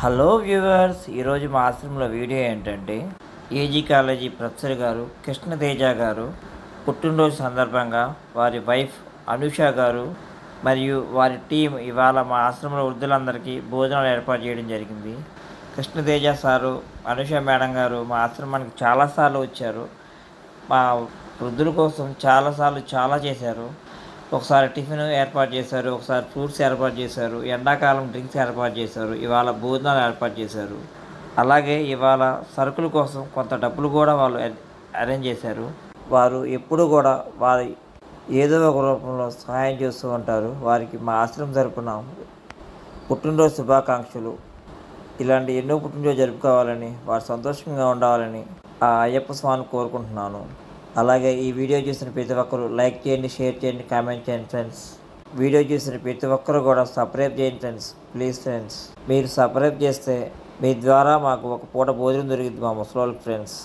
Hello viewers, ఈరోజు మా ఆశ్రమంలో వీడియో ఏంటంటే ఏజీ కాలేజీ ప్రొఫెసర్ గారు కృష్ణతేజ గారు పుట్టినరోజు సందర్భంగా వారి వైఫ్ అనుష గారు మరియు వారి టీం ఇవాళ మా ఆశ్రమంలో వృద్ధులందరికీ భోజనాలు ఏర్పాటు చేయడం జరిగింది. కృష్ణతేజ సారు, అనుష మేడం గారు మా ఆశ్రమానికి చాలాసార్లు వచ్చారు. మా వృద్ధుల కోసం చాలాసార్లు చాలా చేశారు. ఒకసారి టిఫిన్ ఏర్పాటు చేశారు, ఒకసారి ఫ్రూట్స్ ఏర్పాటు చేశారు, ఎండాకాలం డ్రింక్స్ ఏర్పాటు చేశారు, ఇవాళ భోజనాలు ఏర్పాటు చేశారు. అలాగే ఇవాళ సరుకుల కోసం కొంత డబ్బులు కూడా వాళ్ళు అరేంజ్ చేశారు. వారు ఎప్పుడు కూడా వారి ఏదో ఒక రూపంలో సహాయం చేస్తూ ఉంటారు. వారికి మా ఆశ్రమం తరపున పుట్టినరోజు శుభాకాంక్షలు. ఇలాంటి ఎన్నో పుట్టినరోజు జరుపుకోవాలని, వారు సంతోషంగా ఉండాలని ఆ అయ్యప్ప స్వామిని కోరుకుంటున్నాను. అలాగే ఈ వీడియో చూసిన ప్రతి ఒక్కరు లైక్ చేయండి, షేర్ చేయండి, కామెంట్ చేయండి ఫ్రెండ్స్. వీడియో చూసిన ప్రతి ఒక్కరు కూడా సబ్స్క్రైబ్ చేయండి ఫ్రెండ్స్, ప్లీజ్ ఫ్రెండ్స్. మీరు సబ్స్క్రైబ్ చేస్తే మీ ద్వారా మాకు ఒక పూట భోజనం దొరికింది మా ముసలోళ్ళకి ఫ్రెండ్స్.